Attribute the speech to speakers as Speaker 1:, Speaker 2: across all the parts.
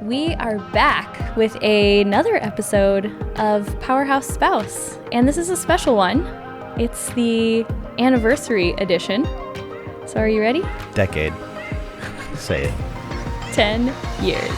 Speaker 1: We are back with another episode of Powerhouse Spouse, and this is a special one. It's the anniversary edition. So are you ready?
Speaker 2: Decade. Say it.
Speaker 1: 10 years.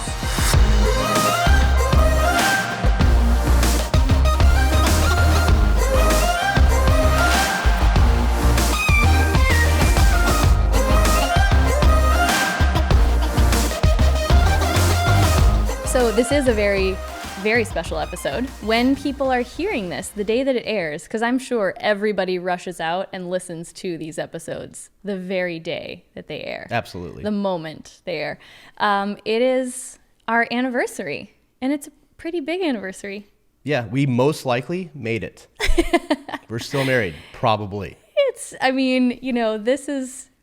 Speaker 1: So this is a very, very special episode. When people are hearing this, the day that it airs, because I'm sure everybody rushes out and listens to these episodes the very day that they air.
Speaker 2: Absolutely.
Speaker 1: The moment they air. It is our anniversary, and it's a pretty big anniversary.
Speaker 2: Yeah, we most likely made it. We're still married, probably.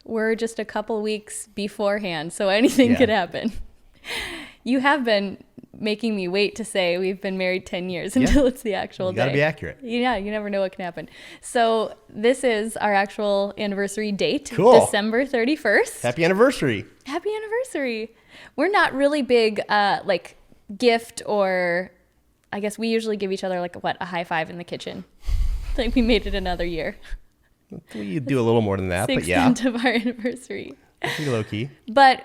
Speaker 1: We're just a couple weeks beforehand, so anything could happen. You have been making me wait to say we've been married 10 years until it's the actual day.
Speaker 2: You gotta be accurate.
Speaker 1: Yeah, you never know what can happen. So this is our actual anniversary date,
Speaker 2: Cool.
Speaker 1: December 31st.
Speaker 2: Happy anniversary.
Speaker 1: Happy anniversary. We're not really big gift, or I guess we usually give each other a high five in the kitchen. Like we made it another year.
Speaker 2: You do a little more than that, but yeah.
Speaker 1: The extent of our anniversary.
Speaker 2: Pretty low key.
Speaker 1: But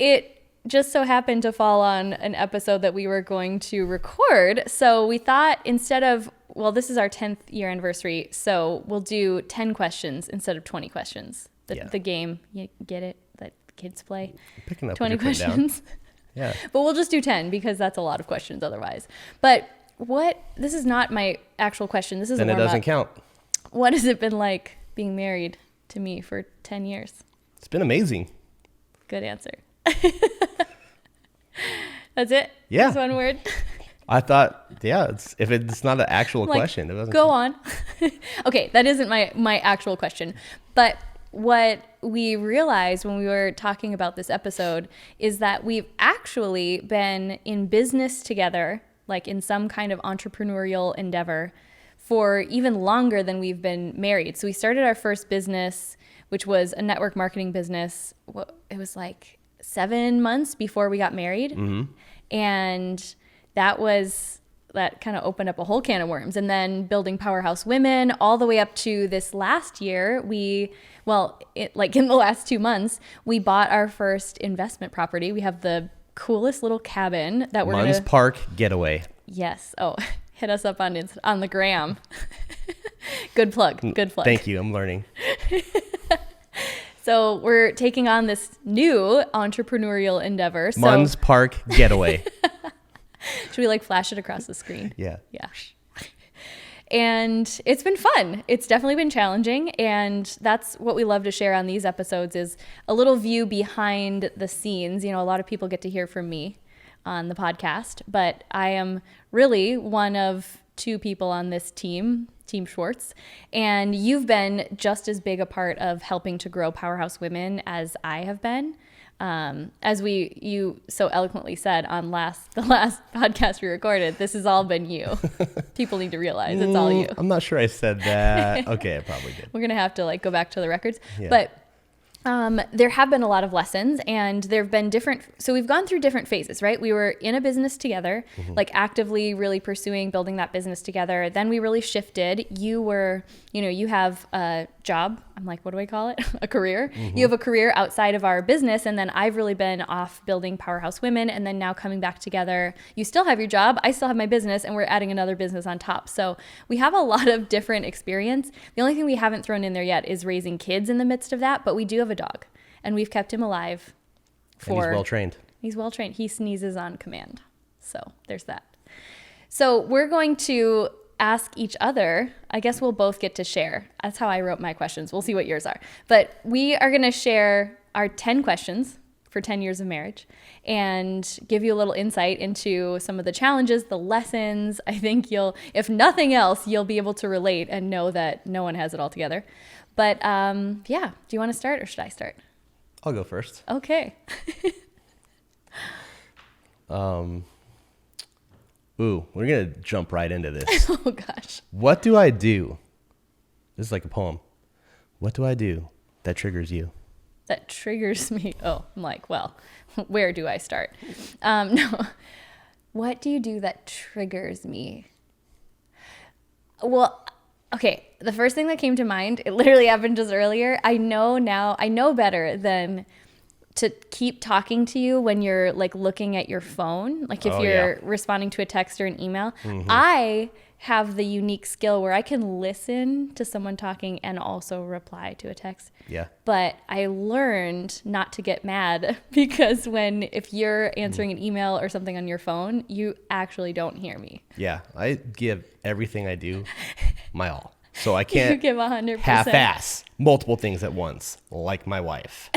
Speaker 1: it just so happened to fall on an episode that we were going to record. So we thought this is our 10th year anniversary, so we'll do 10 questions instead of 20 questions. The game, you get it, that kids play.
Speaker 2: I'm picking up
Speaker 1: 20 questions.
Speaker 2: Yeah.
Speaker 1: But we'll just do 10 because that's a lot of questions otherwise. But this is not my actual question. This is
Speaker 2: then
Speaker 1: a warm-up.
Speaker 2: It doesn't count.
Speaker 1: What has it been like being married to me for 10 years?
Speaker 2: It's been amazing.
Speaker 1: Good answer. That's it?
Speaker 2: Yeah.
Speaker 1: Just one word?
Speaker 2: I thought, if it's not an actual question. It doesn't
Speaker 1: go
Speaker 2: count.
Speaker 1: on. Okay, that isn't my actual question. But what we realized when we were talking about this episode is that we've actually been in business together, like in some kind of entrepreneurial endeavor, for even longer than we've been married. So we started our first business, which was a network marketing business. It was like 7 months before we got married. Mm-hmm. And that kind of opened up a whole can of worms. And then building Powerhouse Women all the way up to this last year, in the last 2 months, we bought our first investment property. We have the coolest little cabin that we're going to...
Speaker 2: Munns Park Getaway.
Speaker 1: Yes. Oh, hit us up on the gram. Good plug.
Speaker 2: Thank you. I'm learning.
Speaker 1: So we're taking on this new entrepreneurial endeavor.
Speaker 2: Munns Park Getaway.
Speaker 1: Should we flash it across the screen?
Speaker 2: Yeah.
Speaker 1: Yeah. And it's been fun. It's definitely been challenging. And that's what we love to share on these episodes is a little view behind the scenes. A lot of people get to hear from me on the podcast, but I am really one of 2 people on this team, Team Schwartz, and you've been just as big a part of helping to grow Powerhouse Women as I have been. As you so eloquently said on the last podcast we recorded, this has all been you. People need to realize it's all you.
Speaker 2: I'm not sure I said that. Okay, I probably did.
Speaker 1: We're going to have to go back to the records.
Speaker 2: Yeah.
Speaker 1: But there have been a lot of lessons, and there have been so we've gone through different phases, right? We were in a business together, actively really pursuing building that business together. Then we really shifted. You were, you have a job. I'm like, what do I call it? A career. You have a career outside of our business. And then I've really been off building Powerhouse Women. And then now coming back together, you still have your job. I still have my business, and we're adding another business on top. So we have a lot of different experience. The only thing we haven't thrown in there yet is raising kids in the midst of that. But we do have a dog, and we've kept him alive
Speaker 2: And he's well trained.
Speaker 1: He's well trained. He sneezes on command. So there's that. So we're going to ask each other. I guess we'll both get to share. That's how I wrote my questions. We'll see what yours are. But we are going to share our 10 questions for 10 years of marriage and give you a little insight into some of the challenges, the lessons. I think if nothing else, you'll be able to relate and know that no one has it all together. But do you want to start or should I start?
Speaker 2: I'll go first.
Speaker 1: Okay.
Speaker 2: We're going to jump right into this.
Speaker 1: Oh, gosh.
Speaker 2: What do I do? This is like a poem. What do I do that triggers you?
Speaker 1: that triggers me. Oh, I'm like, well, where do I start? No. What do you do that triggers me? Well, okay. The first thing that came to mind, it literally happened just earlier. I know better than to keep talking to you when you're like looking at your phone. Like if you're responding to a text or an email. I have the unique skill where I can listen to someone talking and also reply to a text.
Speaker 2: Yeah.
Speaker 1: But I learned not to get mad because if you're answering an email or something on your phone, you actually don't hear me.
Speaker 2: Yeah. I give everything I do my all. So I can't
Speaker 1: You give 100%.
Speaker 2: half-ass multiple things at once, like my wife.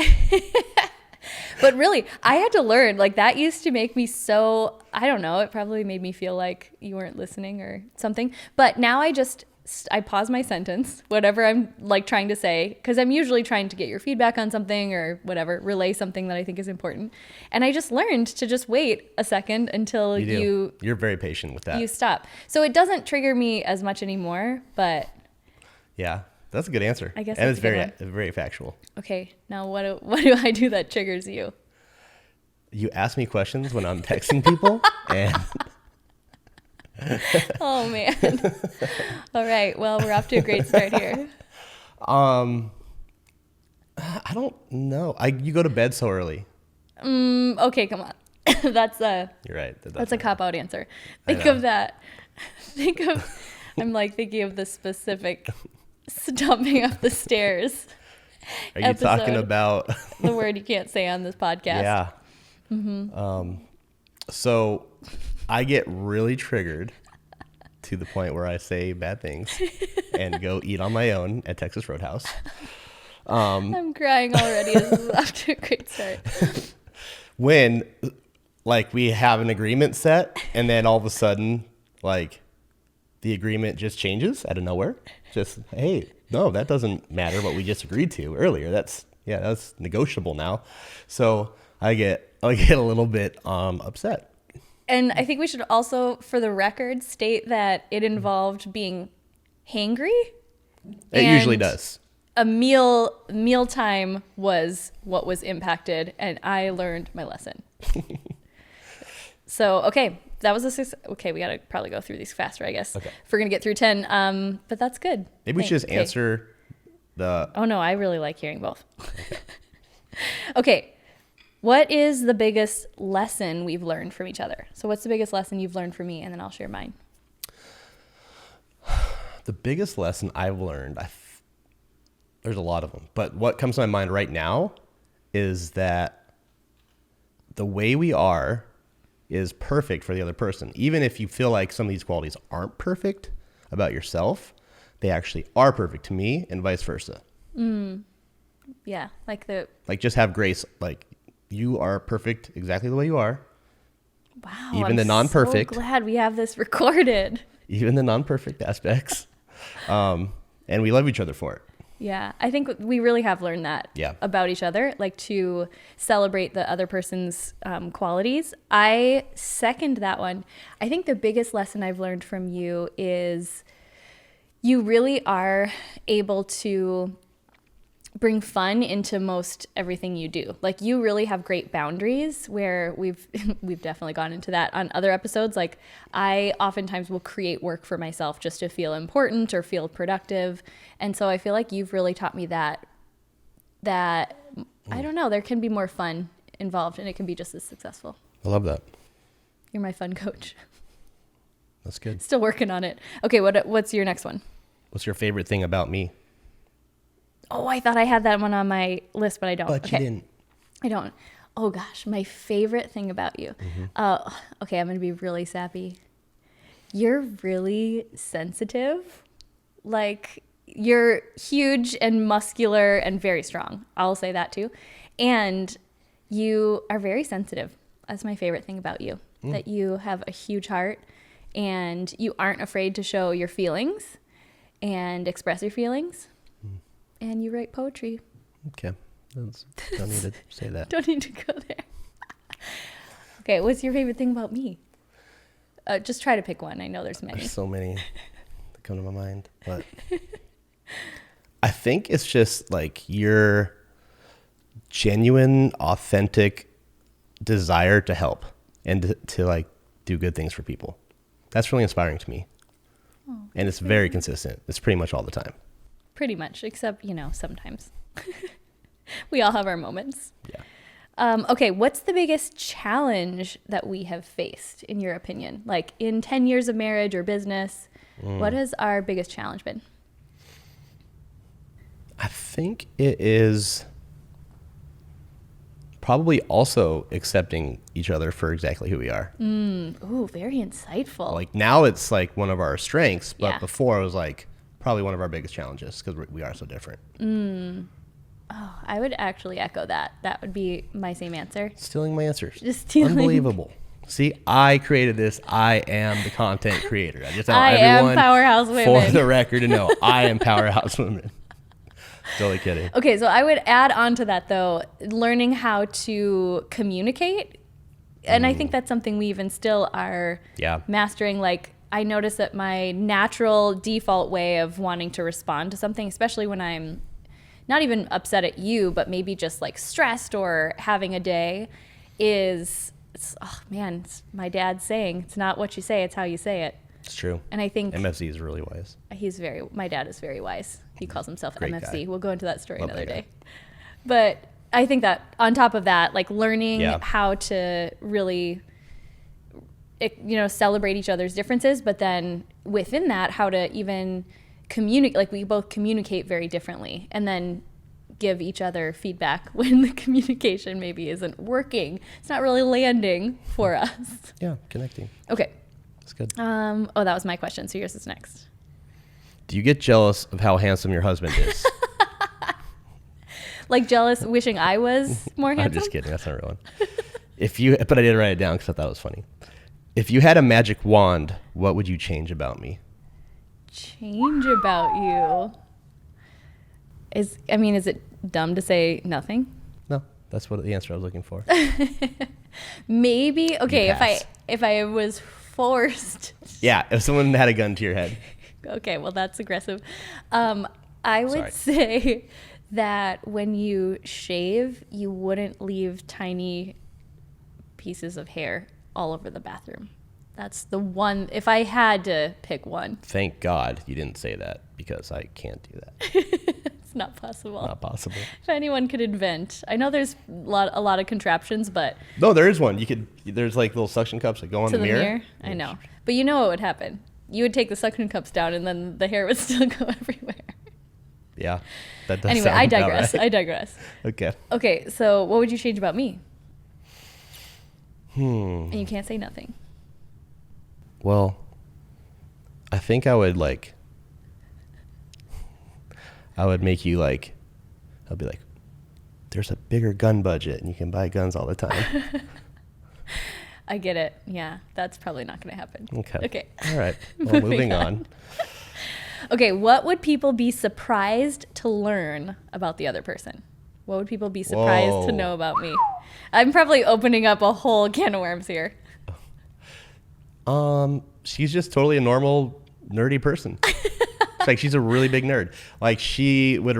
Speaker 1: But really, I had to learn. Like that used to make me so, I don't know, it probably made me feel like you weren't listening or something. But now I pause my sentence, whatever I'm like trying to say, because I'm usually trying to get your feedback on something or whatever, relay something that I think is important. And I just learned to just wait a second until you're
Speaker 2: very patient with that.
Speaker 1: You stop. So it doesn't trigger me as much anymore, but
Speaker 2: yeah. That's a good answer.
Speaker 1: I guess
Speaker 2: and
Speaker 1: that's
Speaker 2: it's very factual.
Speaker 1: Okay, now what do I do that triggers you?
Speaker 2: You ask me questions when I'm texting people, and
Speaker 1: oh man! All right, well we're off to a great start here.
Speaker 2: I don't know. You go to bed so early.
Speaker 1: Okay, come on.
Speaker 2: You're right.
Speaker 1: That's a cop-out answer. Think of that. I'm like thinking of the specific stomping up the stairs.
Speaker 2: Are you talking about
Speaker 1: the word you can't say on this podcast?
Speaker 2: Yeah. Mm-hmm. So I get really triggered to the point where I say bad things and go eat on my own at Texas Roadhouse.
Speaker 1: I'm crying already. This is off to a great start.
Speaker 2: When like we have an agreement set and then all of a sudden like the agreement just changes out of nowhere. Just, hey, no, that doesn't matter what we just agreed to earlier. That's negotiable now. So I get a little bit upset.
Speaker 1: And I think we should also, for the record, state that it involved being hangry.
Speaker 2: It usually does.
Speaker 1: A mealtime was what was impacted, and I learned my lesson. So, okay. That was okay, we got to probably go through these faster, I guess. Okay. If we're going to get through 10. But that's good.
Speaker 2: Maybe we should just answer the...
Speaker 1: Oh, no, I really like hearing both. Okay. What is the biggest lesson we've learned from each other? So what's the biggest lesson you've learned from me? And then I'll share mine.
Speaker 2: The biggest lesson I've learned, there's a lot of them. But what comes to my mind right now is that the way we are is perfect for the other person. Even if you feel like some of these qualities aren't perfect about yourself, they actually are perfect to me and vice versa.
Speaker 1: Yeah.
Speaker 2: Like just have grace. Like you are perfect exactly the way you are.
Speaker 1: Wow.
Speaker 2: Even the non-perfect.
Speaker 1: So glad we have this recorded.
Speaker 2: Even the non-perfect aspects. And we love each other for it.
Speaker 1: Yeah, I think we really have learned that about each other, like to celebrate the other person's qualities. I second that one. I think the biggest lesson I've learned from you is you really are able to bring fun into most everything you do. Like you really have great boundaries where we've definitely gone into that on other episodes. Like I oftentimes will create work for myself just to feel important or feel productive. And so I feel like you've really taught me that I don't know, there can be more fun involved and it can be just as successful.
Speaker 2: I love that.
Speaker 1: You're my fun coach.
Speaker 2: That's good.
Speaker 1: Still working on it. Okay, what's your next one?
Speaker 2: What's your favorite thing about me?
Speaker 1: Oh, I thought I had that one on my list, but I don't.
Speaker 2: But you didn't.
Speaker 1: I don't. Oh, gosh. My favorite thing about you. Okay, I'm going to be really sappy. You're really sensitive. Like, you're huge and muscular and very strong. I'll say that, too. And you are very sensitive. That's my favorite thing about you, that you have a huge heart and you aren't afraid to show your feelings and express your feelings. And you write poetry.
Speaker 2: Okay. Don't need to say that.
Speaker 1: Don't need to go there. Okay, what's your favorite thing about me? Just try to pick one. I know there's many.
Speaker 2: There's so many that come to my mind. But I think it's just like you're genuine, authentic desire to help and to like do good things for people. That's really inspiring to me. And it's very consistent. It's pretty much all the time.
Speaker 1: Pretty much, except, sometimes. We all have our moments.
Speaker 2: Yeah.
Speaker 1: Okay, what's the biggest challenge that we have faced, in your opinion? Like in 10 years of marriage or business, what has our biggest challenge been?
Speaker 2: I think it is probably also accepting each other for exactly who we are.
Speaker 1: Ooh, very insightful.
Speaker 2: Like now it's like one of our strengths, but
Speaker 1: Yeah.
Speaker 2: before it was like probably one of our biggest challenges because we are so different.
Speaker 1: Oh, I would actually echo that. That would be my same answer.
Speaker 2: Stealing my answers.
Speaker 1: Just stealing.
Speaker 2: Unbelievable. See, I created this. I am the content creator. I just want
Speaker 1: I am
Speaker 2: everyone
Speaker 1: Powerhouse
Speaker 2: for
Speaker 1: Women.
Speaker 2: the record to know I am Powerhouse Women. Totally kidding.
Speaker 1: Okay, so I would add on to that, though, learning how to communicate. And I think that's something we even still are mastering. Like, I notice that my natural default way of wanting to respond to something, especially when I'm not even upset at you, but maybe just like stressed or having a day, is, it's my dad's saying, it's not what you say, it's how you say it.
Speaker 2: It's true.
Speaker 1: And I think
Speaker 2: MFC is really wise.
Speaker 1: my dad is very wise. He calls himself
Speaker 2: Great
Speaker 1: MFC.
Speaker 2: guy.
Speaker 1: We'll go into that story
Speaker 2: Love
Speaker 1: another
Speaker 2: that guy.
Speaker 1: day. But I think that on top of that, like learning
Speaker 2: Yeah.
Speaker 1: how to really, celebrate each other's differences, but then within that, how to even communicate, like we both communicate very differently, and then give each other feedback when the communication maybe isn't working. It's not really landing for us.
Speaker 2: Yeah, connecting.
Speaker 1: Okay.
Speaker 2: That's good.
Speaker 1: That was my question. So yours is next.
Speaker 2: Do you get jealous of how handsome your husband is?
Speaker 1: Like jealous, wishing I was more handsome?
Speaker 2: I'm just kidding. That's not a real one. But I did write it down because I thought it was funny. If you had a magic wand, what would you change about me?
Speaker 1: Change about you? Is it dumb to say nothing?
Speaker 2: No, that's what the answer I was looking for.
Speaker 1: Maybe. Okay,
Speaker 2: pass.
Speaker 1: if I was forced.
Speaker 2: Yeah, if someone had a gun to your head.
Speaker 1: Okay, well that's aggressive. I would say that when you shave, you wouldn't leave tiny pieces of hair all over the bathroom. That's the one, if I had to pick one.
Speaker 2: Thank God you didn't say that because I can't do that.
Speaker 1: It's not possible.
Speaker 2: Not possible.
Speaker 1: If anyone could invent. I know there's a lot of contraptions, but
Speaker 2: No, there is one. There's like little suction cups that go on
Speaker 1: to
Speaker 2: the mirror.
Speaker 1: I know. But you know what would happen. You would take the suction cups down and then the hair would still go everywhere.
Speaker 2: Yeah. That does
Speaker 1: Anyway,
Speaker 2: sound
Speaker 1: I
Speaker 2: about
Speaker 1: digress.
Speaker 2: right.
Speaker 1: I digress.
Speaker 2: Okay.
Speaker 1: Okay, so what would you change about me? And you can't say nothing.
Speaker 2: Well, I think I would make you like, I'll be like, there's a bigger gun budget and you can buy guns all the time.
Speaker 1: I get it. Yeah, that's probably not going to happen.
Speaker 2: Okay. All right. Well, moving on.
Speaker 1: Okay, what would people be surprised to learn about the other person? What would people be surprised to know about me? I'm probably opening up a whole can of worms here.
Speaker 2: She's just totally a normal nerdy person. It's like she's a really big nerd. Like she would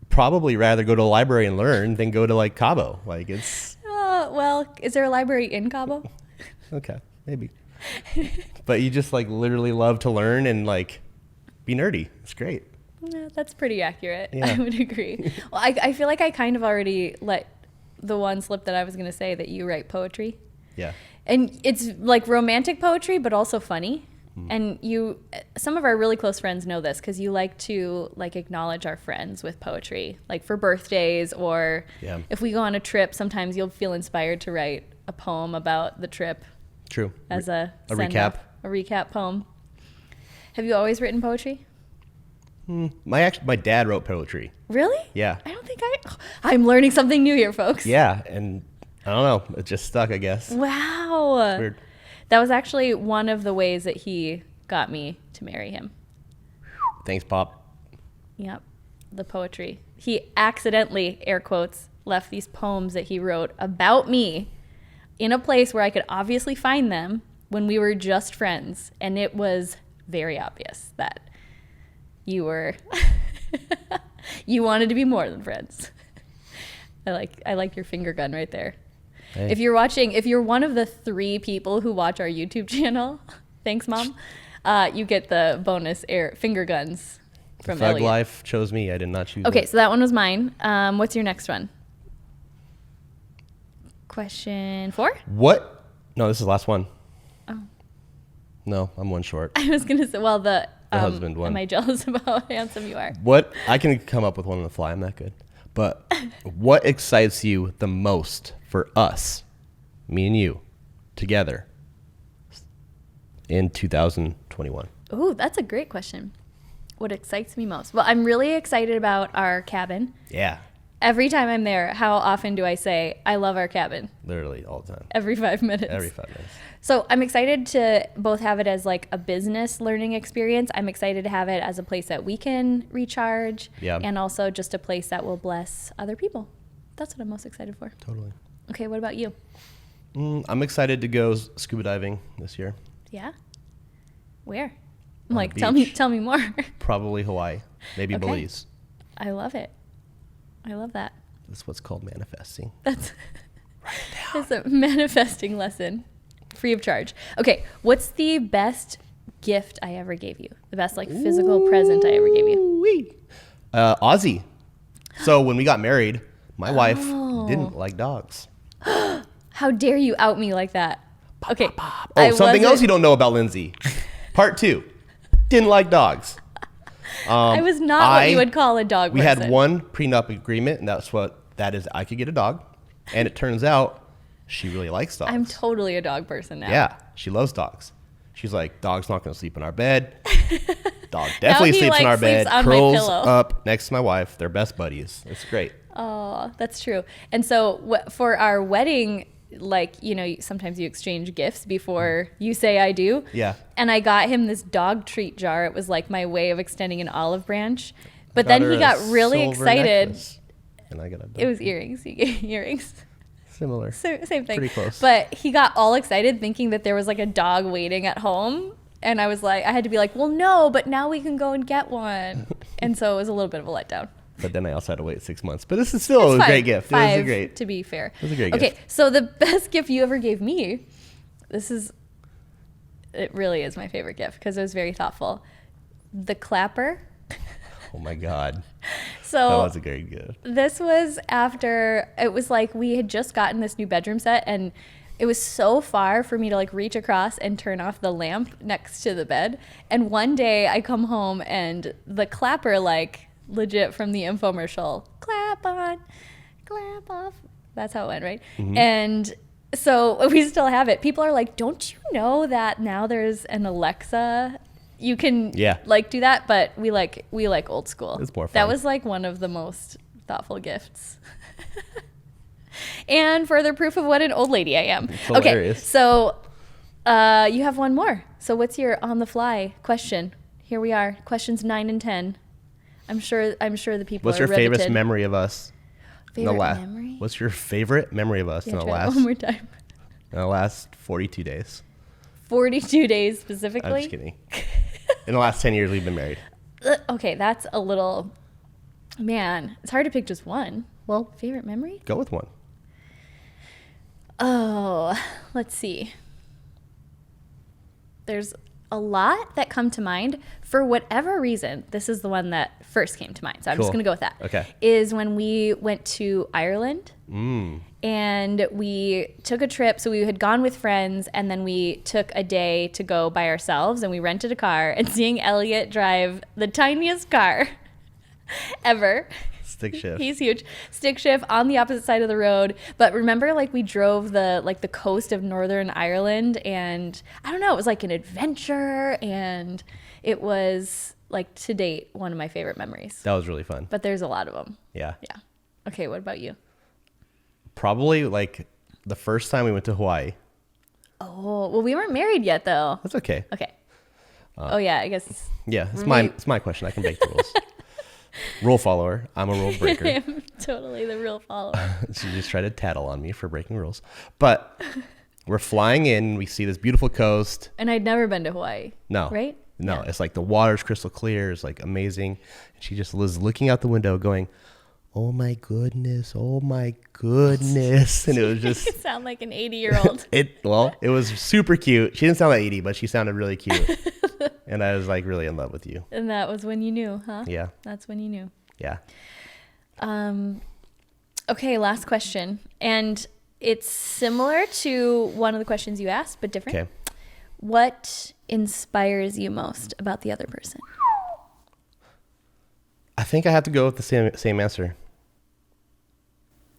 Speaker 2: probably rather go to a library and learn than go to like Cabo. Like it's.
Speaker 1: Well, is there a library in Cabo?
Speaker 2: Okay, maybe. But you just like literally love to learn and like be nerdy. It's great.
Speaker 1: Yeah, that's pretty accurate.
Speaker 2: Yeah.
Speaker 1: I would agree. Well, I feel like I kind of already let the one slip that I was going to say, that you write poetry.
Speaker 2: Yeah.
Speaker 1: And it's like romantic poetry, but also funny. And some of our really close friends know this because you like to like acknowledge our friends with poetry, like for birthdays or if we go on a trip, sometimes you'll feel inspired to write a poem about the trip.
Speaker 2: True.
Speaker 1: As a
Speaker 2: recap.
Speaker 1: A recap poem. Have you always written poetry?
Speaker 2: My dad wrote poetry.
Speaker 1: Really?
Speaker 2: Yeah.
Speaker 1: I don't think I'm learning something new here, folks.
Speaker 2: Yeah, and I don't know, it just stuck, I guess.
Speaker 1: Wow.
Speaker 2: It's weird.
Speaker 1: That was actually one of the ways that he got me to marry him.
Speaker 2: Thanks, Pop.
Speaker 1: Yep. The poetry. He accidentally, air quotes, left these poems that he wrote about me in a place where I could obviously find them when we were just friends. And it was very obvious that you were You wanted to be more than friends. I like your finger gun right there.
Speaker 2: Hey.
Speaker 1: If you're one of the 3 people who watch our YouTube channel, thanks, Mom. You get the bonus finger guns from
Speaker 2: Thug
Speaker 1: Elliot.
Speaker 2: Life chose me. I did not choose
Speaker 1: Okay,
Speaker 2: it.
Speaker 1: so that one was mine. What's your next one? Question 4?
Speaker 2: What? No, this is the last one.
Speaker 1: Oh.
Speaker 2: No, I'm one short.
Speaker 1: I was gonna say, well, the
Speaker 2: husband one.
Speaker 1: Am I jealous about how handsome you are?
Speaker 2: What? I can come up with one on the fly. I'm that good. But what excites you the most for us, me and you, together in 2021?
Speaker 1: Ooh, that's a great question. What excites me most? Well, I'm really excited about our cabin.
Speaker 2: Yeah,
Speaker 1: Every time I'm there, how often do I say, I love our cabin?
Speaker 2: literally all the time.
Speaker 1: Every 5 minutes.
Speaker 2: Every 5 minutes.
Speaker 1: So I'm excited to both have it as like a business learning experience. I'm excited to have it as a place that we can recharge.
Speaker 2: Yeah.
Speaker 1: And also just a place that will bless other people. That's what I'm most excited for.
Speaker 2: Totally.
Speaker 1: Okay, what about you?
Speaker 2: I'm excited to go scuba diving this year.
Speaker 1: Yeah? Where?
Speaker 2: On
Speaker 1: I'm
Speaker 2: the
Speaker 1: like,
Speaker 2: beach.
Speaker 1: tell me more.
Speaker 2: Probably Hawaii, maybe
Speaker 1: Okay.
Speaker 2: Belize.
Speaker 1: I love it. I love that.
Speaker 2: That's what's called manifesting.
Speaker 1: That's a manifesting lesson, free of charge. Okay, what's the best gift I ever gave you? The best like physical present I ever gave you?
Speaker 2: Ooh-wee. Aussie. So when we got married, my wife
Speaker 1: Oh.
Speaker 2: didn't like dogs.
Speaker 1: How dare you out me like that? Okay.
Speaker 2: Oh, something else you don't know about Lindsay. Part 2. Didn't like dogs.
Speaker 1: I was not what you would call a dog
Speaker 2: We
Speaker 1: person.
Speaker 2: had one prenup agreement, and that is I could get a dog. And it turns out she really likes dogs.
Speaker 1: I'm totally a dog person now.
Speaker 2: Yeah, she loves dogs. She's like, dog's not going to sleep in our bed. Dog definitely
Speaker 1: he,
Speaker 2: sleeps in
Speaker 1: like,
Speaker 2: our bed.
Speaker 1: sleeps on my
Speaker 2: Curls
Speaker 1: pillow.
Speaker 2: up next to my wife. They're best buddies. It's great.
Speaker 1: Oh, that's true. And so for our wedding, like, you know, sometimes you exchange gifts before you say I do.
Speaker 2: Yeah.
Speaker 1: And I got him this dog treat jar. It was like my way of extending an olive branch. But
Speaker 2: Got
Speaker 1: then
Speaker 2: her
Speaker 1: he
Speaker 2: a
Speaker 1: got really
Speaker 2: silver
Speaker 1: excited.
Speaker 2: necklace, and I got a dog.
Speaker 1: It was earrings. He gave me earrings.
Speaker 2: Similar.
Speaker 1: Same thing.
Speaker 2: Pretty close.
Speaker 1: But he got all excited thinking that there was like a dog waiting at home. And I was like, I had to be like, well, no, but now we can go and get one. And so it was a little bit of a letdown.
Speaker 2: But then I also had to wait 6 months. But this is still
Speaker 1: It's
Speaker 2: a
Speaker 1: fine.
Speaker 2: great gift. It was
Speaker 1: 5,
Speaker 2: a great.
Speaker 1: to be fair.
Speaker 2: It was a great
Speaker 1: Okay,
Speaker 2: gift.
Speaker 1: so the best gift you ever gave me, it really is my favorite gift because it was very thoughtful. The clapper.
Speaker 2: Oh my God. That
Speaker 1: So
Speaker 2: was a great gift.
Speaker 1: this was after, it was like we had just gotten this new bedroom set and it was so far for me to like reach across and turn off the lamp next to the bed. And one day I come home and the clapper, like legit from the infomercial, clap on, clap off. That's how it went, right?
Speaker 2: Mm-hmm.
Speaker 1: And so we still have it. People are like, don't you know that now there's an Alexa? You can like do that, but we like old school.
Speaker 2: It's more fun.
Speaker 1: That was like one of the most thoughtful gifts. And further proof of what an old lady I am.
Speaker 2: It's
Speaker 1: Okay,
Speaker 2: hilarious.
Speaker 1: so you have one more. So what's your on the fly question? Here we are, questions 9 and 10. I'm sure the people
Speaker 2: What's
Speaker 1: are
Speaker 2: your favorite
Speaker 1: riveted.
Speaker 2: memory of us?
Speaker 1: Favorite memory?
Speaker 2: What's your favorite memory of us
Speaker 1: Yeah,
Speaker 2: in the
Speaker 1: try that
Speaker 2: last
Speaker 1: one more time.
Speaker 2: 42 days?
Speaker 1: 42 days specifically?
Speaker 2: I'm just kidding. In the last 10 years, we've been married.
Speaker 1: Okay, that's a little, man, it's hard to pick just one.
Speaker 2: Well,
Speaker 1: Favorite memory?
Speaker 2: go with one.
Speaker 1: Oh, let's see. There's a lot that come to mind. For whatever reason, this is the one that first came to mind. So I'm just
Speaker 2: Cool.
Speaker 1: going to go with that.
Speaker 2: Okay.
Speaker 1: Is when we went to Ireland
Speaker 2: Mm.
Speaker 1: and we took a trip. So we had gone with friends and then we took a day to go by ourselves and we rented a car and seeing Elliot drive the tiniest car ever.
Speaker 2: Stick shift.
Speaker 1: He's huge. Stick shift on the opposite side of the road. But remember, like we drove the coast of Northern Ireland, and I don't know, it was like an adventure, and it was like to date one of my favorite memories.
Speaker 2: That was really fun.
Speaker 1: But there's a lot of them.
Speaker 2: Yeah.
Speaker 1: Yeah. Okay, what about you?
Speaker 2: Probably like the first time we went to Hawaii.
Speaker 1: Oh, well, we weren't married yet, though.
Speaker 2: That's okay.
Speaker 1: Okay. Oh yeah, I guess.
Speaker 2: Yeah, it's
Speaker 1: Right.
Speaker 2: my question. I can break the rules. Rule follower. I'm a rule
Speaker 1: I
Speaker 2: breaker.
Speaker 1: am totally the real follower.
Speaker 2: She just tried to tattle on me for breaking rules. But we're flying in. We see this beautiful coast.
Speaker 1: And I'd never been to Hawaii.
Speaker 2: No.
Speaker 1: Right?
Speaker 2: No,
Speaker 1: Yeah.
Speaker 2: it's like the water's crystal clear. It's like amazing. And she just was looking out the window going, oh my goodness, oh my goodness. And it was
Speaker 1: You
Speaker 2: just,
Speaker 1: sound like an 80-year-old.
Speaker 2: it was super cute. She didn't sound like 80, but she sounded really cute. And I was like really in love with you.
Speaker 1: And that was when you knew, huh?
Speaker 2: Yeah.
Speaker 1: That's when you knew.
Speaker 2: Yeah.
Speaker 1: Okay, last question. And it's similar to one of the questions you asked, but different.
Speaker 2: Okay.
Speaker 1: What inspires you most about the other person?
Speaker 2: I think I have to go with the same answer.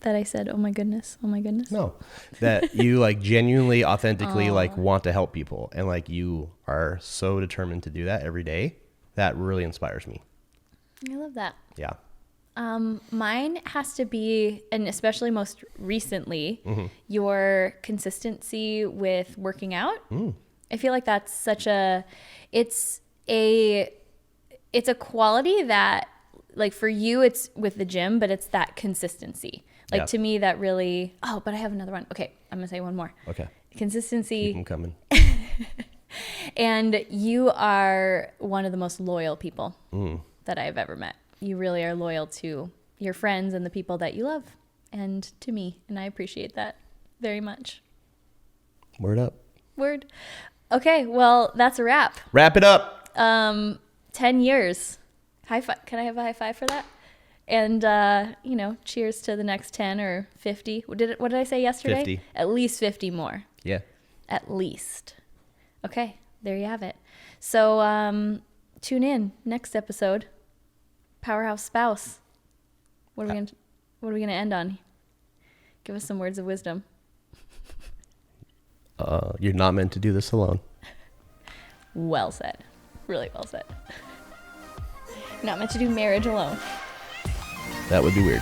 Speaker 1: That I said, oh my goodness, oh my goodness.
Speaker 2: No, that you like genuinely, authentically like want to help people. And like you are so determined to do that every day. That really inspires me.
Speaker 1: I love that.
Speaker 2: Yeah.
Speaker 1: Mine has to be, and especially most recently, your consistency with working out. I feel like that's such it's a quality that, like, for you, it's with the gym, but it's that consistency. Like,
Speaker 2: Yeah.
Speaker 1: to me, that really, but I have another one. Okay. I'm going to say one more.
Speaker 2: Okay.
Speaker 1: Consistency.
Speaker 2: Keep them coming.
Speaker 1: And you are one of the most loyal people that I've ever met. You really are loyal to your friends and the people that you love, and to me. And I appreciate that very much.
Speaker 2: Word up.
Speaker 1: Word. Okay, well, that's a wrap.
Speaker 2: Wrap it up.
Speaker 1: 10 years. High five. Can I have a high five for that? And, cheers to the next 10 or 50. What did I say yesterday?
Speaker 2: 50.
Speaker 1: At least 50 more.
Speaker 2: Yeah.
Speaker 1: At least. Okay, there you have it. So tune in next episode. Powerhouse Spouse. What are we gonna end on? Give us some words of wisdom.
Speaker 2: You're not meant to do this alone.
Speaker 1: Well said. Really well said. Not meant to do marriage alone.
Speaker 2: That would be weird.